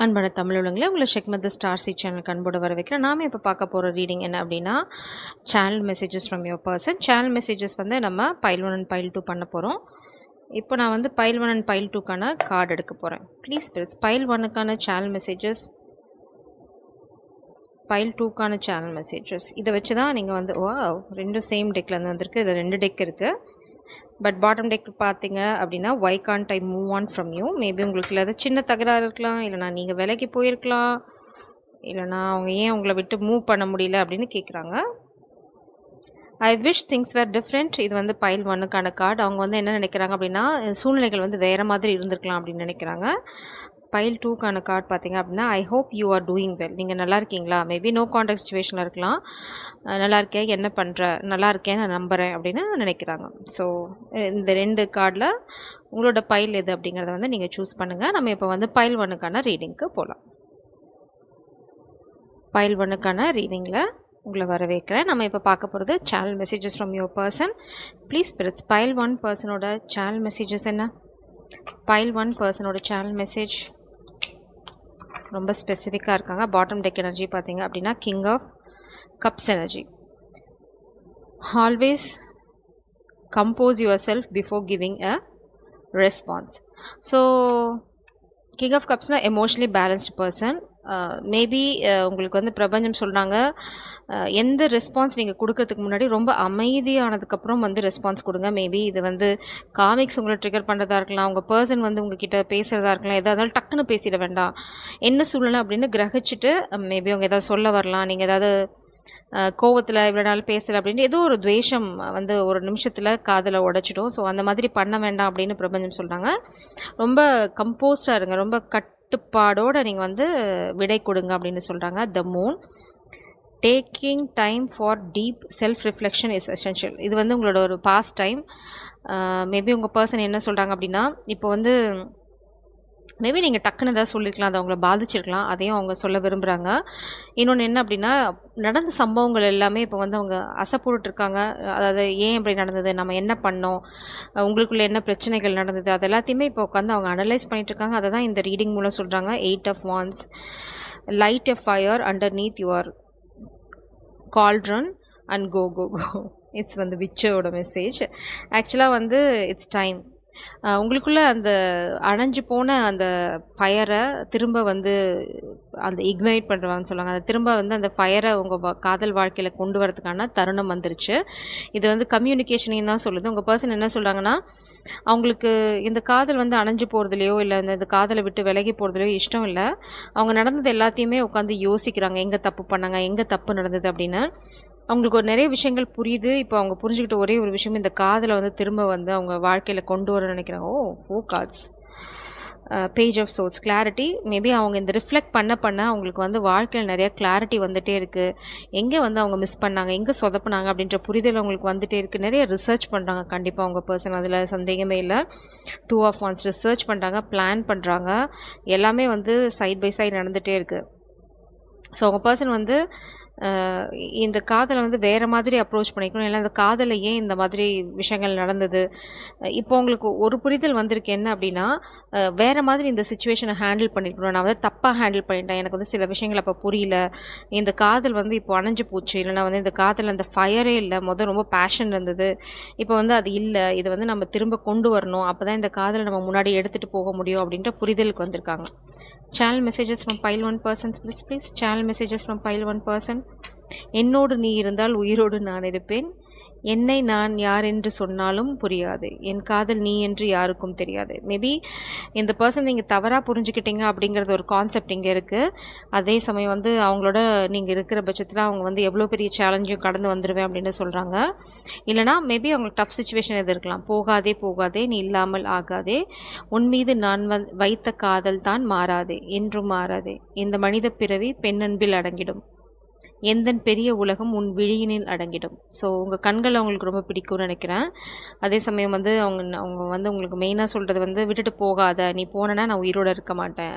அன்பான தமிழ் உள்ளங்களே, உங்களை ஷெக்மத் ஸ்டார் சி சேனலுக்கு அன்போடு வரவேற்கிறேன். நாம இப்போ பார்க்க போகிற ரீடிங் என்ன அப்படின்னா, channel messages from your person. Channel messages வந்து நம்ம பைல் 1 அண்ட் பைல் 2 பண்ண போகிறோம். இப்போ நான் வந்து பைல் 1 அண்ட் பைல் 2க்கான கார்டு எடுக்க போகிறேன். ப்ளீஸ் பிரிட்ஸ் பைல் 1க்கான சேனல் மெசேஜஸ், பைல் 2க்கான சேனல் மெசேஜஸ். இதை வச்சு தான் நீங்கள் வந்து ரெண்டும் சேம் டெக்லேருந்து வந்திருக்கு. இதில் 2 டெக் இருக்குது. பட் பாட்டம் டெக் பார்த்தீங்க அப்படின்னா, why can't I move on from you. Maybe உங்களுக்கு ஏதாவது சின்ன தகராறு இருக்கலாம், இல்லைனா நீங்கள் விலைக்கு போயிருக்கலாம், இல்லைனா அவங்க ஏன் உங்களை விட்டு மூவ் பண்ண முடியல அப்படின்னு கேட்குறாங்க. I wish things were different. இது வந்து பைல் 1க்கான கார்டு. அவங்க வந்து என்ன நினைக்கிறாங்க அப்படின்னா, சூழ்நிலைகள் வந்து வேறு மாதிரி இருந்திருக்கலாம் அப்படின்னு நினைக்கிறாங்க. பைல் 2க்கான கார்டு பார்த்தீங்க அப்படின்னா, I hope you are doing well. நீங்கள் நல்லா இருக்கீங்களா? மேபி நோ கான்டாக்ட் சிச்சுவேஷனில் இருக்கலாம். நல்லா இருக்கேன், என்ன பண்ணுற, நல்லா இருக்கேன், நான் நம்புகிறேன் அப்படின்னு நினைக்கிறாங்க. ஸோ இந்த 2 கார்டில் உங்களோட பைல் எது அப்படிங்கிறத வந்து நீங்கள் சூஸ் பண்ணுங்கள். நம்ம இப்போ வந்து பைல் 1க்கான ரீடிங்க்கு போகலாம். பைல் 1க்கான ரீடிங்கில் உங்களை வரவேற்கிறேன். நம்ம இப்போ பார்க்க போகிறது channel messages from your person. Please spirits pile 1 பர்சனோட சேனல் மெசேஜஸ் என்ன? பைல் 1 பர்சனோட சேனல் மெசேஜ் ரொம்ப ஸ்பெசிஃபிக்காக இருக்காங்க. பாட்டம் டெக் எனர்ஜி பார்த்தீங்க அப்படின்னா, king of cups energy. Always compose yourself before giving a response. So king of கப்ஸ்னால் emotionally balanced person. Maybe உங்களுக்கு வந்து பிரபஞ்சம் சொல்கிறாங்க, எந்த ரெஸ்பான்ஸ் நீங்கள் கொடுக்கறதுக்கு முன்னாடி ரொம்ப அமைதியானதுக்கப்புறம் வந்து ரெஸ்பான்ஸ் கொடுங்க. மேபி இது வந்து காமிக்ஸ் உங்களை ட்ரிகர் பண்ணுறதா இருக்கலாம், உங்கள் பர்சன் வந்து உங்ககிட்ட பேசுகிறதா இருக்கலாம். எதாக இருந்தாலும் டக்குன்னு பேசிட வேண்டாம். என்ன சூழ்நிலை அப்படின்னு கிரகிச்சிட்டு மேபி அவங்க எதாவது சொல்ல வரலாம். நீங்கள் ஏதாவது கோவத்தில் இவ்வளோ நாள் பேசலை அப்படின்ட்டு ஏதோ ஒரு துவேஷம் வந்து ஒரு நிமிஷத்தில் காதில் உடைச்சிடும். ஸோ அந்த மாதிரி பண்ண வேண்டாம் அப்படின்னு பிரபஞ்சம் சொல்கிறாங்க. ரொம்ப கம்போஸ்டாக இருங்க, ரொம்ப கட்டுப்பாடோடு நீங்கள் வந்து விடை கொடுங்க அப்படின்னு சொல்கிறாங்க. The moon. Taking time for deep self reflection is essential. இது வந்து உங்களோட ஒரு பாஸ்ட் டைம். மேபி உங்கள் பர்சன் என்ன சொல்கிறாங்க அப்படின்னா, இப்போ வந்து மேபி நீங்கள் டக்குன்னு ஏதாவது சொல்லியிருக்கலாம், அது அவங்கள பாதிச்சிருக்கலாம், அதையும் அவங்க சொல்ல விரும்புகிறாங்க. இன்னொன்று என்ன அப்படின்னா, நடந்த சம்பவங்கள் எல்லாமே இப்போ வந்து அவங்க அசைப்போட்டுருக்காங்க. அதாவது ஏன் இப்படி நடந்தது, நம்ம என்ன பண்ணோம், உங்களுக்குள்ளே என்ன பிரச்சனைகள் நடந்தது, அது எல்லாத்தையுமே இப்போ உட்காந்து அவங்க அனலைஸ் பண்ணிகிட்ருக்காங்க. அதை தான் இந்த ரீடிங் மூலம் சொல்கிறாங்க. 8 of wands. Light a fire underneath your cauldron and go go go. It's வந்து விச்சோட மெசேஜ். ஆக்சுவலாக வந்து இட்ஸ் டைம். உங்களுக்குள்ளே அந்த அணைஞ்சு போன அந்த ஃபயரை திரும்ப வந்து அந்த இக்னைட் பண்ணுவாங்கன்னு சொல்லுவாங்க. அதை திரும்ப வந்து அந்த ஃபயரை உங்கள் காதல் வாழ்க்கையில் கொண்டு வரதுக்கான தருணம் வந்துருச்சு. இது வந்து கம்யூனிகேஷனையும் தான் சொல்லுது. உங்கள் பர்சன் என்ன சொல்கிறாங்கன்னா, அவங்களுக்கு இந்த காதல் வந்து அணைஞ்சு போகிறதுலையோ இல்லை இந்த காதலை விட்டு விலகி போகிறதுலையோ இஷ்டம் இல்லை. அவங்க நடந்தது எல்லாத்தையுமே உட்காந்து யோசிக்கிறாங்க, எங்கே தப்பு பண்ணாங்க, எங்கே தப்பு நடந்தது அப்படின்னு. அவங்களுக்கு ஒரு நிறைய விஷயங்கள் புரியுது. இப்போ அவங்க புரிஞ்சுக்கிட்ட ஒரே ஒரு விஷயம், இந்த காதலை வந்து திரும்ப வந்து அவங்க வாழ்க்கையில் கொண்டு வர நினைக்கிறாங்க. Oh cards. Page of swords. Clarity. Maybe அவங்க இந்த ரிஃப்ளெக்ட் பண்ண அவங்களுக்கு வந்து வாழ்க்கையில் நிறைய கிளாரிட்டி வந்துகிட்டே இருக்குது. எங்கே வந்து அவங்க மிஸ் பண்ணாங்க, எங்கே சொதப்புனாங்க அப்படின்ற புரிதல் அவங்களுக்கு வந்துகிட்டே இருக்குது. நிறைய ரிசர்ச் பண்ணுறாங்க கண்டிப்பாக அவங்க பர்சன், அதில் சந்தேகமே இல்லை. 2 ஆஃப் வான்ஸ். ரிசர்ச் பண்ணுறாங்க, பிளான் பண்ணுறாங்க, எல்லாமே வந்து சைட் பை சைட் நடந்துகிட்டே இருக்குது. ஸோ அவங்க பர்சன் வந்து இந்த காதலை வந்து வேறு மாதிரி அப்ரோச் பண்ணிக்கணும், இல்லை அந்த காதலை ஏன் இந்த மாதிரி விஷயங்கள் நடந்தது. இப்போ உங்களுக்கு ஒரு புரிதல் வந்திருக்கு என்ன அப்படின்னா, வேறு மாதிரி இந்த சுச்சுவேஷனை ஹேண்டில் பண்ணிக்கணும். நான் வந்து தப்பாக ஹேண்டில் பண்ணிட்டேன், எனக்கு வந்து சில விஷயங்கள் அப்போ புரியல, இந்த காதல் வந்து இப்போ அணைஞ்சு போச்சு, இல்லைனா வந்து இந்த காதல் அந்த ஃபயரே இல்லை, ரொம்ப பேஷன் இருந்தது, இப்போ வந்து அது இல்லை, இதை வந்து நம்ம திரும்ப கொண்டு வரணும், அப்போ தான் இந்த காதலை நம்ம முன்னாடி எடுத்துகிட்டு போக முடியும் அப்படின்ற புரிதலுக்கு வந்திருக்காங்க. Channel messages from pile 1 person, please. Channel messages from pile 1 person. என்னோடு நீ இருந்தால் உயிரோடு நான் இருப்பேன். என்னை நான் யார் என்று சொன்னாலும் புரியாது. என் காதல் நீ என்று யாருக்கும் தெரியாது. மேபி இந்த பர்சன் நீங்கள் தவறாக புரிஞ்சுக்கிட்டீங்க அப்படிங்கிறது ஒரு கான்செப்ட் இங்கே இருக்குது. அதே சமயம் வந்து அவங்களோட நீங்கள் இருக்கிற பட்சத்தில் அவங்க வந்து எவ்வளோ பெரிய சேலஞ்சையும் கடந்து வந்துடுவேன் அப்படின்னு சொல்கிறாங்க. இல்லைனா மேபி அவங்களுக்கு டஃப் சுச்சுவேஷன் எது இருக்கலாம். போகாதே நீ இல்லாமல் ஆகாதே, உன் மீது நான் வைத்த காதல் தான் மாறாதே, என்றும் மாறாதே, இந்த மனித பிறவி பெண்ணன்பில் அடங்கிடும், எந்தன் பெரிய உலகம் உன் விழியினில் அடங்கிடும். ஸோ உங்கள் கண்கள் அவங்களுக்கு ரொம்ப பிடிக்கும்னு நினைக்கிறேன். அதே சமயம் வந்து அவங்க வந்து உங்களுக்கு மெயினாக சொல்கிறது வந்து, விட்டுட்டு போகாத, நீ போனேன்னா நான் உயிரோடு இருக்க மாட்டேன்,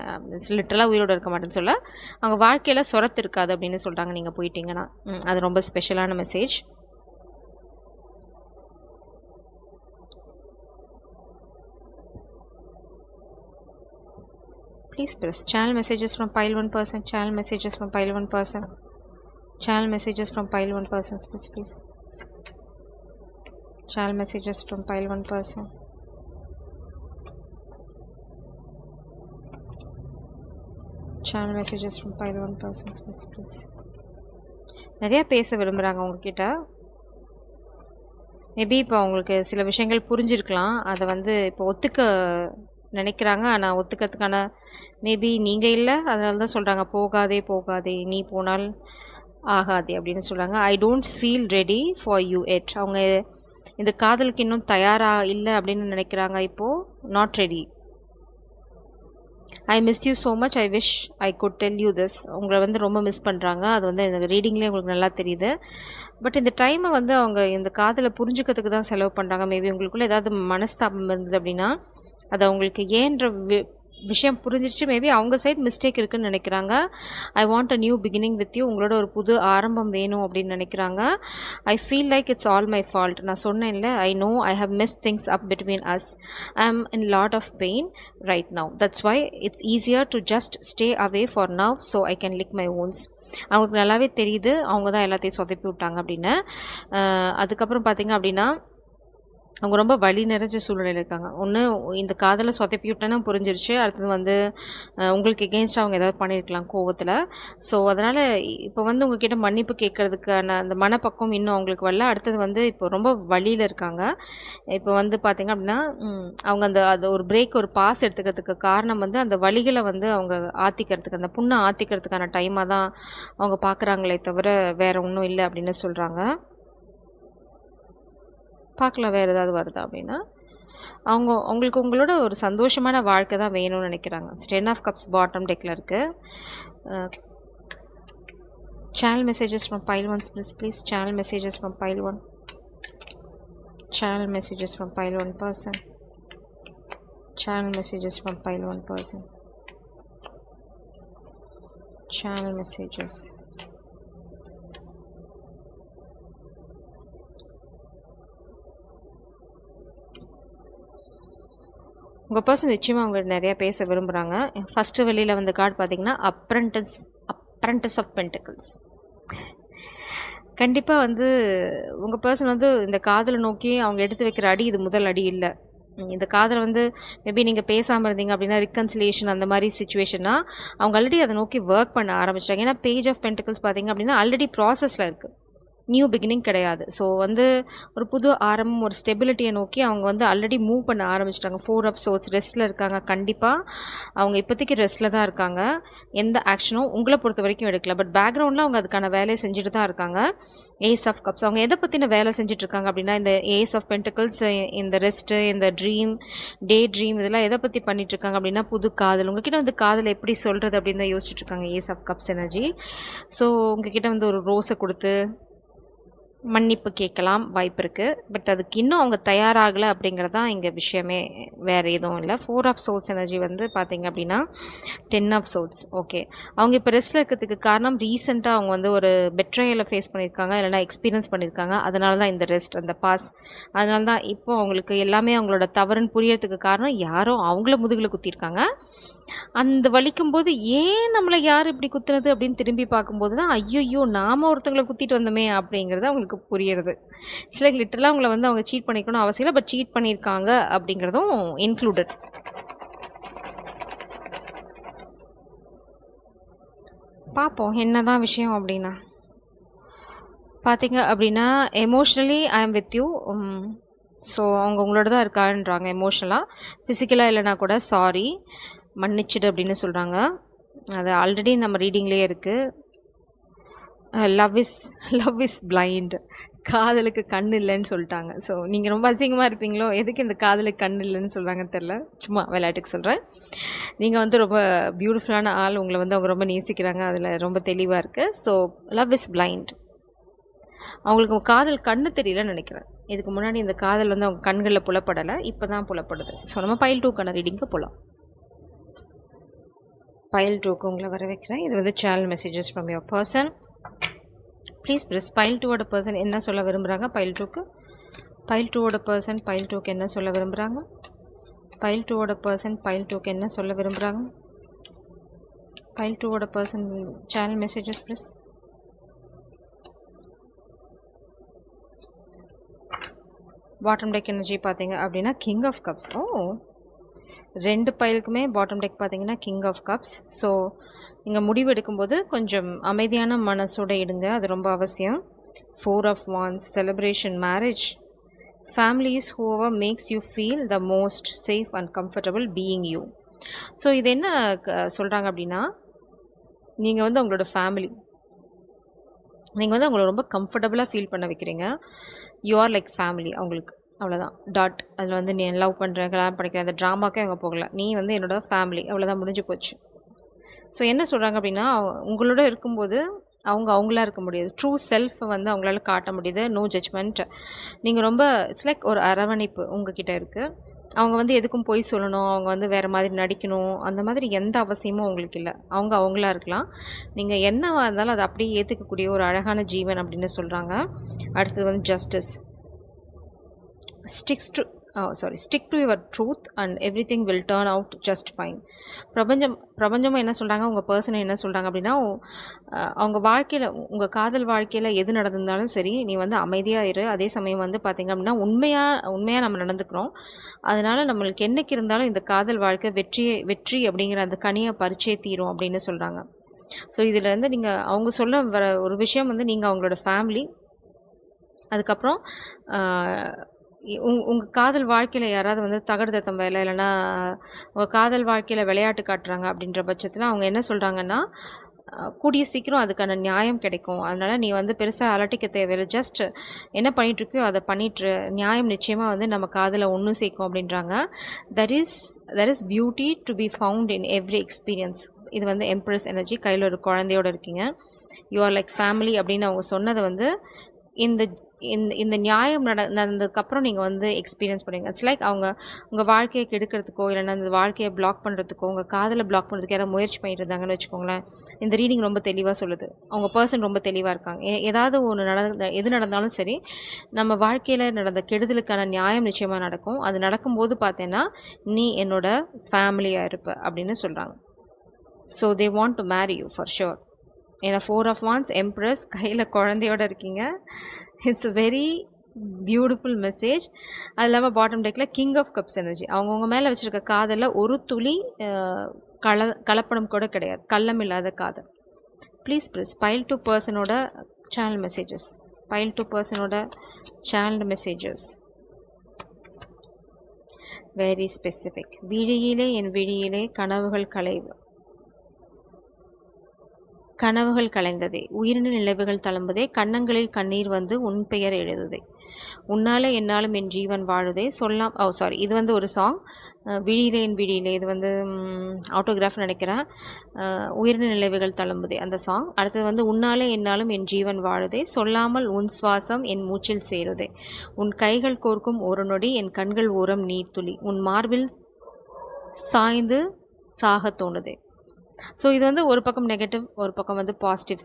லிட்டரலாக உயிரோடு இருக்க மாட்டேன்னு சொல்ல, அவங்க வாழ்க்கையில் சொரத்து இருக்காது அப்படின்னு சொல்கிறாங்க நீங்கள் போயிட்டீங்கன்னா. அது ரொம்ப ஸ்பெஷலான message. Please press. Channel messages from pile 1 person. Channel messages from pile 1 person. Channel messages from pile 1 person. Please. Channel messages from pile 1 person. Channel messages from pile 1 person. Please. நிறைய பேச விரும்புகிறாங்க உங்ககிட்ட. மேபி இப்போ அவங்களுக்கு சில விஷயங்கள் புரிஞ்சிருக்கலாம். அதை வந்து இப்போ ஒத்துக்க நினைக்கிறாங்க. ஆனால் ஒத்துக்கிறதுக்கான மேபி நீங்கள் இல்லை, அதனால தான் சொல்கிறாங்க போகாதே போகாதே, நீ போனால் ஆகாதே அப்படின்னு சொல்கிறாங்க. I don't feel ready for you yet. அவங்க இந்த காதலுக்கு இன்னும் தயாராக இல்லை அப்படின்னு நினைக்கிறாங்க. இப்போது not ready. I miss you so much. I wish I could tell you this. உங்களை வந்து ரொம்ப மிஸ் பண்ணுறாங்க. அது வந்து இந்த ரீடிங்லேயே உங்களுக்கு நல்லா தெரியுது. பட் இந்த டைமை வந்து அவங்க இந்த காதலை புரிஞ்சுக்கிறதுக்கு தான் செலவு பண்ணுறாங்க. மேபி உங்களுக்குள்ளே ஏதாவது மனஸ்தாபம் இருந்தது அப்படின்னா அது அவங்களுக்கு ஏன்ற விஷயம் புரிஞ்சிருச்சு. மேபி அவங்க சைட் மிஸ்டேக் இருக்குன்னு நினைக்கிறாங்க. I want a new beginning with you. உங்களோட ஒரு புது ஆரம்பம் வேணும் அப்படின்னு நினைக்கிறாங்க. I feel like it's all my fault. நான் சொன்னேன்ல, I know I have mess things up between us. I am in lot of pain right now. That's why it's easier to just stay away for now so I can lick my wounds. அவங்களுக்கு நல்லாவே தெரியுது அவங்க தான் எல்லாத்தையும் சொதப்பி விட்டாங்க அப்படின்னு. அதுக்கப்புறம் பார்த்தீங்க அப்படின்னா அவங்க ரொம்ப வலி நிறைஞ்ச சூழ்நிலையில் இருக்காங்க. ஒன்று இந்த காதலை சொதப்பி விட்டேன்னா புரிஞ்சிருச்சு. அடுத்தது வந்து உங்களுக்கு எகெயின்ஸ்டாக அவங்க ஏதாவது பண்ணியிருக்கலாம் கோவத்தில். ஸோ அதனால் இப்போ வந்து உங்ககிட்ட மன்னிப்பு கேட்கறதுக்கான அந்த மனப்பக்கம் இன்னும் அவங்களுக்கு வரல. அடுத்தது வந்து இப்போ ரொம்ப வழியில் இருக்காங்க. இப்போ வந்து பார்த்திங்க அப்படின்னா அவங்க அது ஒரு பிரேக், ஒரு பாஸ் எடுத்துக்கிறதுக்கு காரணம் வந்து அந்த வழிகளை வந்து அவங்க ஆற்றிக்கிறதுக்கு, அந்த புண்ணை ஆற்றிக்கிறதுக்கான டைமாக தான் அவங்க பார்க்குறாங்களே தவிர வேறு ஒன்றும் இல்லை அப்படின்னு சொல்கிறாங்க. பார்க்கலாம் வேறு ஏதாவது வருதா அப்படின்னா. அவங்களுக்கு உங்களோட ஒரு சந்தோஷமான வாழ்க்கை தான் வேணும்னு நினைக்கிறாங்க. 10 ஆஃப் கப்ஸ் பாட்டம் டெக்கில் இருக்குது. Channel messages from file 1 please. Channel messages from file 1. Channel messages from file 1 person. Channel messages from file 1 person. Channel messages. உங்கள் பர்சன் நிச்சயமாக அவங்க நிறையா பேச விரும்புகிறாங்க. ஃபஸ்ட்டு வெளியில் வந்து கார்டு பார்த்தீங்கன்னா அப்ரண்டிஸ் ஆஃப் பென்டிகிள்ஸ். கண்டிப்பாக வந்து உங்கள் பர்சன் வந்து இந்த காதலை நோக்கி அவங்க எடுத்து வைக்கிற அடி இது முதல் அடி இல்லை. இந்த காதலை வந்து மேபி நீங்கள் பேசாமல் இருந்தீங்க அப்படின்னா ரிகன்சிலேஷன் அந்த மாதிரி சிச்சுவேஷனா அவங்க ஆல்ரெடி அதை நோக்கி ஒர்க் பண்ண ஆரம்பிச்சிட்டாங்க. ஏன்னா பேஜ் ஆஃப் பென்டிகிள்ஸ் பார்த்தீங்க அப்படின்னா ஆல்ரெடி ப்ராசஸில் இருக்குது, நியூ பிகினிங் கிடையாது. ஸோ வந்து ஒரு புது ஆரம்பம், ஒரு ஸ்டெபிலிட்டியை நோக்கி அவங்க வந்து ஆல்ரெடி மூவ் பண்ண ஆரம்பிச்சிட்டாங்க. 4 ஆஃப் சோர்ஸ் ரெஸ்ட்டில் இருக்காங்க. கண்டிப்பாக அவங்க இப்போதைக்கு ரெஸ்ட்டில் தான் இருக்காங்க. எந்த ஆக்ஷனும் உங்களை பொறுத்த வரைக்கும் எடுக்கல. பட் பேக்ரவுண்டில் அவங்க அதுக்கான வேலையை செஞ்சுட்டு தான் இருக்காங்க. ஏஸ் ஆஃப் கப்ஸ் அவங்க எதை பற்றின வேலை செஞ்சிட்ருக்காங்க அப்படின்னா இந்த ஏஸ் ஆஃப் பென்டிகிள்ஸ், இந்த ரெஸ்ட்டு, இந்த ட்ரீம், டே ட்ரீம், இதெல்லாம் எதை பற்றி பண்ணிகிட்ருக்காங்க அப்படின்னா புது காதல். உங்ககிட்ட வந்து காதல் எப்படி சொல்கிறது அப்படின்னு தான் யோசிச்சுட்ருக்காங்க. Ace of cups energy. So உங்ககிட்ட வந்து ஒரு ரோஸை கொடுத்து மன்னிப்பு கேட்கலாம், வாய்ப்பு இருக்குது. பட் அதுக்கு இன்னும் அவங்க தயாராகலை அப்படிங்கிறது தான் இங்கே விஷயமே, வேறு எதுவும் இல்லை. 4 ஆஃப் சோல்ஸ் எனர்ஜி வந்து பார்த்திங்க அப்படின்னா 10 ஆஃப் சோல்ஸ். ஓகே, அவங்க இப்போ ரெஸ்ட்டில் இருக்கிறதுக்கு காரணம் ரீசெண்டாக அவங்க வந்து ஒரு பெட்ரையலை ஃபேஸ் பண்ணியிருக்காங்க, இல்லைனா எக்ஸ்பீரியன்ஸ் பண்ணியிருக்காங்க. அதனால தான் இந்த ரெஸ்ட், அந்த பாஸ். அதனால தான் இப்போ அவங்களுக்கு எல்லாமே அவங்களோட தவறுன்னு புரியறதுக்கு காரணம் யாரோ அவங்கள முதுகில் குத்திருக்காங்க. அந்த வலிக்கும்போது ஏன் நம்மளை யார் இப்படி குத்துனது அப்படின்னு திரும்பி பார்க்கும்போது தான் ஐயோ நாம் ஒருத்தங்களை குத்திட்டு வந்தோமே அப்படிங்கிறது அவங்களுக்கு புரியுறது. சில லிட்டரலாக அவங்கள வந்து அவங்க சீட் பண்ணிக்கணும் அவசியம் இல்லை, பட் சீட் பண்ணியிருக்காங்க அப்படிங்கிறதும் இன்க்ளூடட். பார்ப்போம் என்னதான் விஷயம் அப்படின்னா. பார்த்தீங்க அப்படின்னா எமோஷ்னலி ஐ ஆம் வித் யூ. ஸோ அவங்க உங்களோட தான் இருக்கான்றாங்க எமோஷ்னலாக. ஃபிசிக்கலாக இல்லைனா கூட சாரி, மன்னிச்சிடு அப்படின்னு சொல்கிறாங்க. அது ஆல்ரெடி நம்ம ரீடிங்லேயே இருக்குது. Love is blind. காதலுக்கு கண் இல்லைன்னு சொல்லிட்டாங்க. ஸோ நீங்கள் ரொம்ப அசிங்கமாக இருப்பீங்களோ, எதுக்கு இந்த காதலுக்கு கண் இல்லைன்னு சொல்கிறாங்கன்னு தெரில, சும்மா விளையாட்டுக்கு சொல்கிறேன். நீங்கள் வந்து ரொம்ப பியூட்டிஃபுல்லான ஆள், உங்களை வந்து அவங்க ரொம்ப நேசிக்கிறாங்க, அதில் ரொம்ப தெளிவாக இருக்குது. So love is blind. அவங்களுக்கு காதல் கண்ணு தெரியலன்னு நினைக்கிறேன். இதுக்கு முன்னாடி இந்த காதல் வந்து அவங்க கண்களில் புலப்படலை, இப்போ தான் புலப்படுது. ஸோ நம்ம பைல் 2க்கான ரீடிங்க்கு போகலாம். பைல் 2க்கு உங்களை வர வைக்கிறேன். இது வந்து channel messages from your person. Please press. Pile 2ஓட பர்சன் என்ன சொல்ல விரும்புகிறாங்க பைல் 2க்கு? பைல் 2ஓட பர்சன் பைல் 2க்கு என்ன சொல்ல விரும்புகிறாங்க? பைல் 2ஓட பர்சன் பைல் 2க்கு என்ன சொல்ல விரும்புகிறாங்க? pile 2 ஓட person channel messages please. Bottom deck energy பார்த்தீங்க அப்படின்னா கிங் ஆஃப் கப்ஸ். ஓ, ரெண்டு பைலுக்குமே பாட்டம் டெக் பார்த்தீங்கன்னா கிங் ஆஃப் கப்ஸ். ஸோ நீங்கள் முடிவு எடுக்கும்போது கொஞ்சம் அமைதியான மனசோட எடுங்க, அது ரொம்ப அவசியம். 4 of wands, celebration, marriage, family is whoever makes you feel the most safe and comfortable being you. So இது என்ன சொல்கிறாங்க அப்படின்னா, நீங்கள் வந்து உங்களோட ஃபேமிலி, நீங்கள் வந்து அவங்கள ரொம்ப கம்ஃபர்டபுளாக ஃபீல் பண்ண வைக்கிறீங்க. யூ ஆர் லைக் ஃபேமிலி அவங்களுக்கு, அவ்வளோதான். டாட். அதில் வந்து நீ லவ் பண்ணுறேன், கல்யாணம் பண்ணிக்கிறேன், அந்த ட்ராமாக்கே அவங்க போகல. நீ வந்து என்னோட ஃபேமிலி, அவ்வளோதான், முடிஞ்சு போச்சு. ஸோ என்ன சொல்கிறாங்க அப்படின்னா, உங்களோட இருக்கும்போது அவங்க அவங்களா இருக்க முடியாது. ட்ரூ செல்ஃபை வந்து அவங்களால காட்ட முடியுது. No judgment. நீங்கள் ரொம்ப இட்ஸ் லைக் ஒரு அரவணைப்பு உங்ககிட்ட இருக்குது. அவங்க வந்து எதுக்கும் பொய் சொல்லணும், அவங்க வந்து வேறு மாதிரி நடிக்கணும், அந்த மாதிரி எந்த அவசியமும் அவங்களுக்கு இல்லை. அவங்க அவங்களா இருக்கலாம். நீங்கள் என்னவா இருந்தாலும் அதை அப்படியே ஏற்றுக்கக்கூடிய ஒரு அழகான ஜீவன் அப்படின்னு சொல்கிறாங்க. அடுத்தது வந்து justice. Stick to your truth and every thing will turn out just fine. பிரபஞ்சமும் என்ன சொல்கிறாங்க, உங்கள் பர்சனை என்ன சொல்கிறாங்க அப்படின்னா, அவங்க வாழ்க்கையில், உங்கள் காதல் வாழ்க்கையில் எது நடந்திருந்தாலும் சரி, நீ வந்து அமைதியாக இரு. அதே சமயம் வந்து பார்த்திங்க அப்படின்னா உண்மையாக நம்ம நடந்துக்கிறோம். அதனால் நம்மளுக்கு என்னைக்கு இருந்தாலும் இந்த காதல் வாழ்க்கை வெற்றி அப்படிங்கிற அந்த கனியை பறிச்சே தீரும் அப்படின்னு சொல்கிறாங்க. ஸோ இதில் வந்து நீங்கள் அவங்க சொல்ல வர ஒரு விஷயம் வந்து, நீங்கள் அவங்களோட ஃபேமிலி. அதுக்கப்புறம் உங்கள் காதல் வாழ்க்கையில் யாராவது வந்து தகுடுதத்தம் வேலை, இல்லைன்னா உங்கள் காதல் வாழ்க்கையில் விளையாட்டு காட்டுறாங்க அப்படின்ற பட்சத்தில் அவங்க என்ன சொல்கிறாங்கன்னா, கூடிய சீக்கிரம் அதுக்கான நியாயம் கிடைக்கும். அதனால் நீ வந்து பெருசாக அலட்டிக்க தேவையில்லை. ஜஸ்ட் என்ன பண்ணிகிட்ருக்கியோ அதை பண்ணிட்டு, நியாயம் நிச்சயமாக வந்து நம்ம காதலை ஒன்று சேர்க்கும் அப்படின்றாங்க. There is beauty to be found in every experience. இது வந்து எம்ப்ரஸ் எனர்ஜி. கையில் ஒரு குழந்தையோடு இருக்கீங்க. யூ ஆர் லைக் ஃபேமிலி அப்படின்னு அவங்க சொன்னதை வந்து இந்த இந்த நியாயம் நடந்ததுக்கப்புறம் நீங்கள் வந்து எக்ஸ்பீரியன்ஸ் பண்ணுவீங்க. இட்ஸ் லைக் அவங்க உங்கள் வாழ்க்கையை கெடுக்கிறதுக்கோ, இல்லைன்னா அந்த வாழ்க்கையை பிளாக் பண்ணுறதுக்கோ, உங்கள் காதலை பிளாக் பண்ணுறதுக்கு யாராவது முயற்சி பண்ணிட்டு இருந்தாங்கன்னு வச்சுக்கோங்களேன். இந்த ரீடிங் ரொம்ப தெளிவாக சொல்லுது. அவங்க பர்சன் ரொம்ப தெளிவாக இருக்காங்க. ஏதாவது ஒன்று எது நடந்தாலும் சரி, நம்ம வாழ்க்கையில் நடந்த கெடுதலுக்கான நியாயம் நிச்சயமாக நடக்கும். அது நடக்கும்போது பார்த்தேன்னா, நீ என்னோட ஃபேமிலியாக இருப்ப அப்படின்னு சொல்கிறாங்க. So they want to marry you for sure. ஏன்னா 4 ஆஃப் வான்ஸ், எம்ப்ரஸ், கையில் குழந்தையோடு இருக்கீங்க. It's a very beautiful message. அது இல்லாமல் பாட்டம் டெக்கில் கிங் ஆஃப் கப்ஸ் எனர்ஜி. அவங்கவுங்க மேலே வச்சுருக்க காதலில் ஒரு துளி கலப்படம் கூட கிடையாது. கள்ளம் இல்லாத காதல். ப்ளீஸ் பைல் 2 பர்சனோட சேனல் மெசேஜஸ். பைல் 2 பர்சனோட சேனல் மெசேஜஸ் வெரி ஸ்பெசிஃபிக். விழியிலே என் விழியிலே கனவுகள் கலைந்ததே, உயிரின நிலவுகள் தழும்புதே, கன்னங்களில் கண்ணீர் வந்து உன் பெயர் எழுதுதே, உன்னாலே என்னாலும் என் ஜீவன் வாழுதே, இது வந்து ஒரு சாங். விழியிலே என் விழியிலே, இது வந்து ஆட்டோகிராஃப் நினைக்கிறேன். உயிரின நிலவுகள் தழும்புதே அந்த சாங். அடுத்தது வந்து உன்னாலே என்னாலும் என் ஜீவன் வாழுதே, சொல்லாமல் உன் சுவாசம் என் மூச்சில் சேருதே, உன் கைகள் கோர்க்கும் ஒரு நொடி என் கண்கள் ஓரம் நீர்த்துளி, உன் மார்பில் சாய்ந்து சாக தோணுதே. ஸோ இது வந்து ஒரு பக்கம் நெகட்டிவ், ஒரு பக்கம் வந்து பாசிட்டிவ்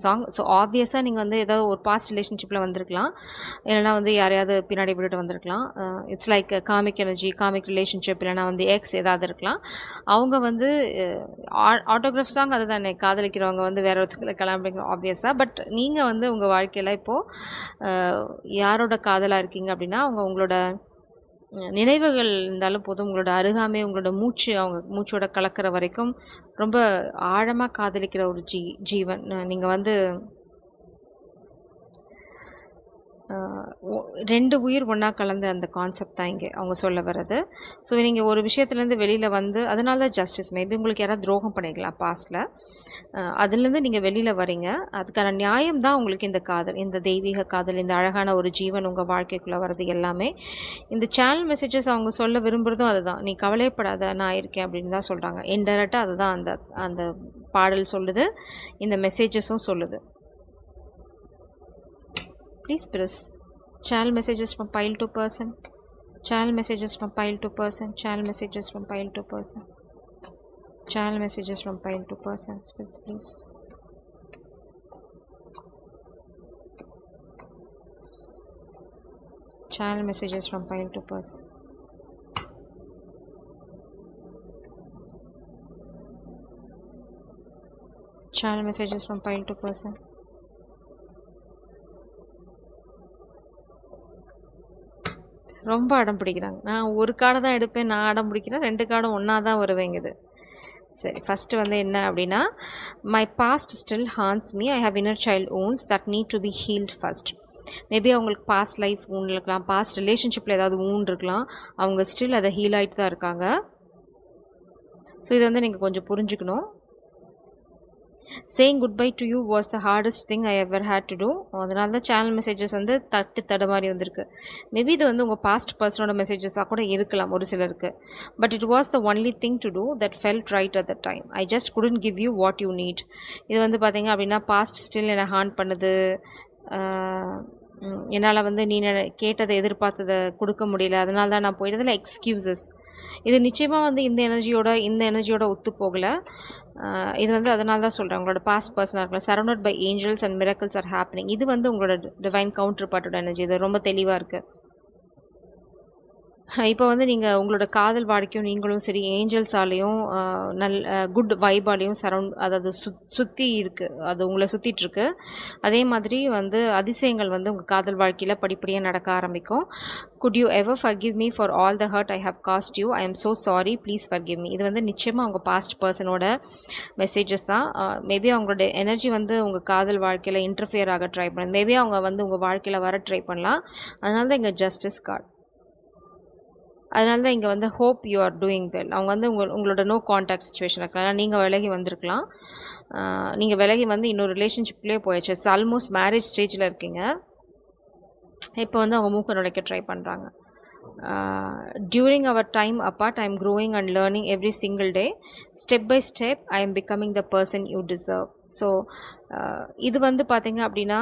சாங். ஸோ ஆப்வியஸாக நீங்கள் வந்து ஏதாவது ஒரு பாஸ்ட் ரிலேஷன்ஷிப்பில் வந்திருக்கலாம், இல்லைனா வந்து யாரையாவது பின்னாடி விட்டுட்டு வந்திருக்கலாம். It's like comic energy, comic relationship, இல்லைனா வந்து எக்ஸ் ஏதாவது இருக்கலாம். அவங்க வந்து ஆட்டோகிராஃப் சாங் அதுதானே, காதலிக்கிறவங்க வந்து வேற ஒருத்தங்களை கிளம்பிக்கணும் ஆப்வியஸாக. பட் நீங்கள் வந்து உங்கள் வாழ்க்கையில் இப்போது யாரோட காதலாக இருக்கீங்க அப்படின்னா, உங்களோட நினைவுகள் இருந்தாலும் போதும், உங்களோட அருகாமை, உங்களோட மூச்சு, அவங்க மூச்சோட கலக்கிற வரைக்கும் ரொம்ப ஆழமாக காதலிக்கிற ஒரு ஜீவன். நீங்கள் வந்து 2 உயிர் ஒன்றா கலந்த அந்த கான்செப்ட் தான் இங்கே அவங்க சொல்ல வர்றது. ஸோ நீங்கள் ஒரு விஷயத்துலேருந்து வெளியில் வந்து, அதனால தான் ஜஸ்டிஸ். மேபி உங்களுக்கு யாராவது துரோகம் பண்ணிக்கலாம் பாஸ்ட்டில், அதுலேருந்து நீங்கள் வெளியில் வரீங்க. அதுக்கான நியாயம் தான் உங்களுக்கு இந்த காதல், இந்த தெய்வீக காதல், இந்த அழகான ஒரு ஜீவன் உங்கள் வாழ்க்கைக்குள்ளே வர்றது எல்லாமே. இந்த சேனல் மெசேஜஸ் அவங்க சொல்ல விரும்புகிறதும் அதுதான். நீ கவலைப்படாத, நான் இருக்கேன் அப்படின்னு தான் சொல்கிறாங்க. இன்டெரக்டாக அதுதான் அந்த பாடல் சொல்லுது, இந்த மெசேஜஸும் சொல்லுது. Please press channel messages from pile 2 person. Channel messages from pile 2 person. Channel messages from pile 2 person. Channel messages from pile 2 person. Please. Channel messages from pile 2 person. Channel messages from pile to person. ரொம்ப அடம் பிடிக்கிறாங்க. நான் ஒரு கார்டை தான் எடுப்பேன், நான் அடம் பிடிக்கிறேன். 2 கார்டும் ஒண்ணா தான் வருவேங்குது. சரி, ஃபர்ஸ்ட் வந்து என்ன அப்படின்னா, மை பாஸ்ட் ஸ்டில் ஹார்ன்ஸ் me. I have inner child wounds that need to be healed first. Maybe அவங்களுக்கு பாஸ்ட் லைஃப் wound இருக்கலாம், பாஸ்ட் ரிலேஷன்ஷிப்பில் ஏதாவது wound இருக்கலாம். அவங்க ஸ்டில் அதை ஹீல் ஆகிட்டு தான் இருக்காங்க. ஸோ இதை வந்து நீங்கள் கொஞ்சம் புரிஞ்சுக்கணும். Saying goodbye to you was the hardest thing I ever had to do. அதனால தான் சேனல் மெசேஜஸ் வந்து தடுமாறி வந்திருக்கு. மேபி இது வந்து உங்கள் பாஸ்ட் பர்சனோட மெசேஜஸாக கூட இருக்கலாம் ஒரு சிலருக்கு. But it was the only thing to do that felt right at the time. I just couldn't give you what you need. இது வந்து பார்த்தீங்க அப்படின்னா பாஸ்ட் ஸ்டில் என்னை ஹார்ன் பண்ணுது. என்னால் வந்து நீ கேட்டதை எதிர்பார்த்ததை கொடுக்க முடியல, அதனால தான் நான் போயிட்டதில் எக்ஸ்கியூசஸ். இது நிச்சயமாக வந்து இந்த எனர்ஜியோட ஒத்து போகலை. இது வந்து அதனால தான் சொல்கிறேன், உங்களோட பாஸ்ட் பர்சனாக இருக்கலாம். Surrounded by angels and miracles are happening. இது வந்து உங்களோட டிவைன் கவுண்டர் பார்ட்டோட எனர்ஜி. இது ரொம்ப தெளிவாக இருக்குது. இப்போ வந்து நீங்கள் உங்களோட காதல் வாழ்க்கையும் நீங்களும் சரி ஏஞ்சல்ஸாலேயும் குட் வைபாலேயும் அதாவது சுற்றி இருக்குது, அது உங்களை சுற்றிட்டுருக்கு. அதே மாதிரி வந்து அதிசயங்கள் வந்து உங்கள் காதல் வாழ்க்கையில் படிப்படியாக நடக்க ஆரம்பிக்கும். Could you ever forgive me for all the hurt I have caused you. I am so sorry, please forgive me. இது வந்து நிச்சயமாக உங்கள் பாஸ்ட் பர்சனோட மெசேஜஸ் தான். மேபி அவங்களோட எனர்ஜி வந்து உங்கள் காதல் வாழ்க்கையில் இன்டர்ஃபியர் ஆக ட்ரை பண்ணுது. மேபி அவங்க வந்து உங்கள் வாழ்க்கையில் வர ட்ரை பண்ணலாம். அதனால தான் இங்கே ஜஸ்டிஸ் கார்டு. அதனால தான் இங்கே வந்து hope you are doing well. அவங்க வந்து உங்களோட நோ கான்டாக்ட் சுச்சுவேஷன் இருக்கலாம். நீங்கள் விலகி வந்திருக்கலாம். நீங்கள் விலகி வந்து இன்னொரு ரிலேஷன்ஷிப்லேயே போயிடுச்சு. இட்ஸ் ஆல்மோஸ்ட் மேரேஜ் ஸ்டேஜில் இருக்கீங்க. இப்போ வந்து அவங்க மூக்க நுழைக்க ட்ரை பண்ணுறாங்க. During our time apart I am growing and learning every single day. Step by step I am becoming the person you deserve. So இது வந்து பார்த்தீங்க அப்படின்னா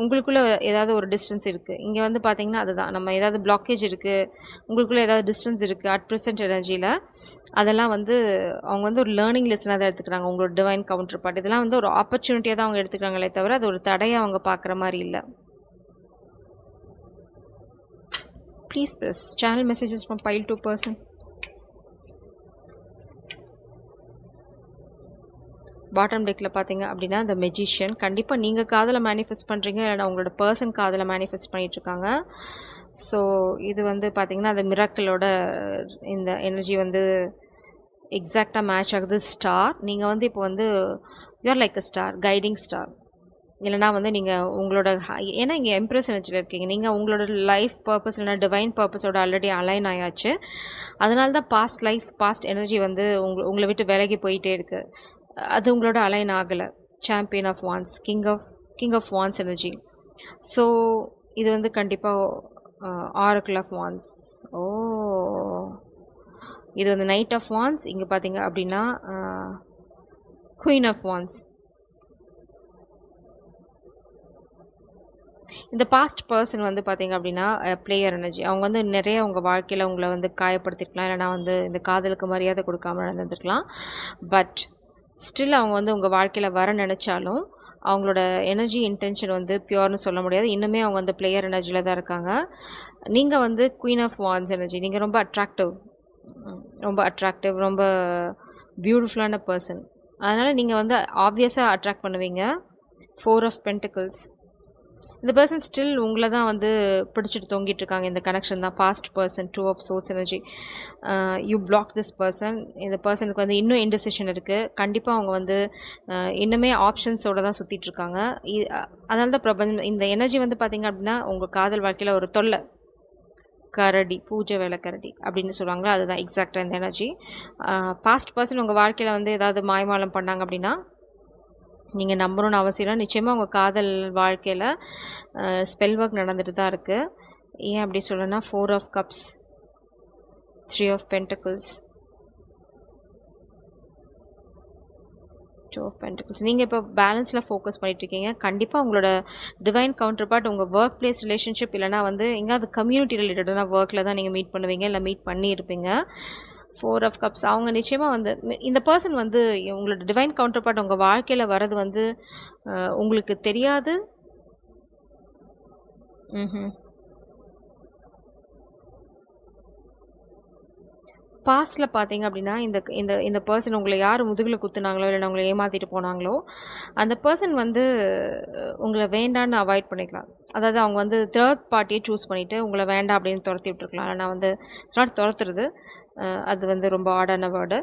உங்களுக்குள்ளே ஏதாவது ஒரு டிஸ்டன்ஸ் இருக்குது. இங்கே வந்து பார்த்தீங்கன்னா அதுதான், நம்ம ஏதாவது பிளாக்கேஜ் இருக்குது, உங்களுக்குள்ளே ஏதாவது டிஸ்டன்ஸ் இருக்குது அட் ப்ரெசென்ட் எனர்ஜியில். அதெல்லாம் வந்து அவங்க வந்து ஒரு லேர்னிங் லெசனாக தான் எடுத்துக்கிறாங்க. உங்களோட டிவைன் கவுண்டர் பார்ட் இதெல்லாம் வந்து ஒரு ஆப்பர்ச்சுனிட்டியாக தான் அவங்க எடுத்துக்கிறாங்களே தவிர அது ஒரு தடையை அவங்க பார்க்குற மாதிரி இல்லை. Please press channel messages from pile two person. Bottom டெக்கில் பார்த்தீங்க அப்படின்னா த மெஜிஷியன். கண்டிப்பாக நீங்கள் காதலை மேனிஃபெஸ்ட் பண்ணுறீங்க, இல்லைனா உங்களோட பர்சன் காதலை மேனிஃபெஸ்ட் பண்ணிகிட்ருக்காங்க. ஸோ இது வந்து பார்த்திங்கன்னா அந்த மிராக்கிளோட இந்த எனர்ஜி வந்து எக்ஸாக்டாக மேட்ச் ஆகுது. ஸ்டார், நீங்கள் வந்து இப்போ வந்து you're like a star, guiding star. இல்லைனா வந்து நீங்கள் உங்களோட ஏன்னா இங்கே எம்ப்ரெஸ் எனர்ஜியில் இருக்கீங்க. நீங்கள் உங்களோட லைஃப் பர்பஸ் இல்லைனா டிவைன் பர்பஸோட ஆல்ரெடி அலைன் ஆயாச்சு. அதனால தான் பாஸ்ட் எனர்ஜி வந்து உங்களை விட்டு விலகி போயிட்டே இருக்குது. அது உங்களோட அலைன் ஆகலை. Champion of wands, king of wands energy. So இது வந்து கண்டிப்பாக ஆரக்கிள் ஆஃப் வான்ஸ். ஓ, இது வந்து நைட் ஆஃப் வான்ஸ். இங்கே பார்த்தீங்க அப்படின்னா குயின் ஆஃப் வான்ஸ். இந்த பாஸ்ட் பர்சன் வந்து பார்த்தீங்க அப்படின்னா பிளேயர் எனர்ஜி. அவங்க வந்து நிறைய உங்கள் வாழ்க்கையில் உங்களை வந்து காயப்படுத்திருக்கலாம், இல்லைனா வந்து இந்த காதலுக்கு மரியாதை கொடுக்காம நடந்துருக்கலாம். பட் ஸ்டில் அவங்க வந்து உங்கள் வாழ்க்கையில் வர நினச்சாலும் அவங்களோட எனர்ஜி இன்டென்ஷன் வந்து பியூர்னு சொல்ல முடியாது. இன்னுமே அவங்க வந்து பிளேயர் எனர்ஜியில் தான் இருக்காங்க. நீங்கள் வந்து குயின் ஆஃப் வான்ஸ் எனர்ஜி. நீங்கள் ரொம்ப அட்ராக்டிவ், ரொம்ப பியூட்டிஃபுல்லான பர்சன். அதனால் நீங்கள் வந்து ஆப்வியஸாக அட்ராக்ட் பண்ணுவீங்க. 4 ஆஃப் பென்டிகிள்ஸ். இந்த பர்சன் ஸ்டில் உங்களை தான் வந்து பிடிச்சிட்டு தொங்கிட்டு இருக்காங்க. இந்த கனெக்ஷன் தான் past person. 2 of swords energy. You block this person. இந்த பர்சனுக்கு வந்து இன்னும் இன்டெசிஷன் இருக்குது. கண்டிப்பாக அவங்க வந்து இன்னுமே ஆப்ஷன்ஸோடு தான் சுற்றிட்டு இருக்காங்க. அதனால தான் பிரபஞ்சம் இந்த எனர்ஜி வந்து பார்த்திங்க அப்படின்னா உங்கள் காதல் வாழ்க்கையில் ஒரு தொல்லை கரடி, பூஜை வேலை கரடி அப்படின்னு சொல்லுவாங்களா, அதுதான் எக்ஸாக்டாக இந்த எனர்ஜி. பாஸ்ட் பர்சன் உங்கள் வாழ்க்கையில் வந்து ஏதாவது மாய்மாலம் பண்ணாங்க அப்படின்னா நீங்கள் நம்பணும்னு அவசியம் இல்லை. நிச்சயமாக உங்கள் காதல் வாழ்க்கையில் ஸ்பெல் ஒர்க் நடந்துட்டு தான் இருக்குது. ஏன் அப்படி சொல்லணும்னா 4 of cups, 3 of pentacles, 2 of pentacles. நீங்கள் இப்போ பேலன்ஸில் ஃபோக்கஸ் பண்ணிட்டுருக்கீங்க. கண்டிப்பாக உங்களோட டிவைன் கவுண்டர் பார்ட் உங்கள் ஒர்க் பிளேஸ் ரிலேஷன்ஷிப் இல்லைனா வந்து எங்கேயாவது கம்யூனிட்டி ரிலேட்டடான ஒர்க்கில் தான் நீங்கள் மீட் பண்ணுவீங்க, இல்லை மீட் பண்ணியிருப்பீங்க. 4 ஆஃப் கப்ஸ். அவங்க நிச்சயமாக வந்து இந்த பர்சன் வந்து உங்களோட டிவைன் கவுண்டர் பார்ட் உங்கள் வாழ்க்கையில் வர்றது வந்து உங்களுக்கு தெரியாது. பாஸ்ட்ல பார்த்தீங்க அப்படின்னா, இந்த இந்த இந்த பெர்சன் உங்கள யார் முதுகுல குத்துனாங்களோ, இல்ல உங்கள ஏமாத்திட்டு போனாங்களோ, அந்த பெர்சன் வந்து உங்கள வேண்டான்னு அவாய்ட் பண்ணிக்கலாம். அதாவது அவங்க வந்து 3 பார்ட்டிய சூஸ் பண்ணிட்டு, உங்கள வேண்டாம் அப்படின்னு தொரத்தி விட்டுருக்கலாம். ஆனா வந்து இட்ஸ் நாட் தொரத்துறது. அது வந்து ரொம்ப ஆடான வேர்டு.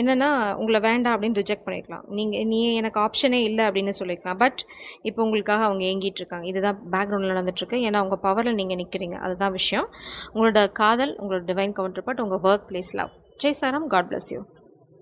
என்னன்னா, உங்கள வேண்டாம் அப்படின்னு ரிஜெக்ட் பண்ணியிருக்கலாம். நீ எனக்கு ஆப்ஷனே இல்ல அப்படின்னு சொல்லியிருக்கலாம். பட் இப்போ உங்களுக்காக அவங்க ஏங்கிட்டு இருக்காங்க. இதுதான் பேக்ரவுண்ட்ல நடந்துட்டுருக்கு. ஏன்னா, உங்க பவர்ல நீங்க நிக்கிறீங்க. அதுதான் விஷயம். உங்களோட காதல், உங்களோட டிவைன் கவுண்டர் பார்ட், உங்க work place love. Jai Sairam. God bless you.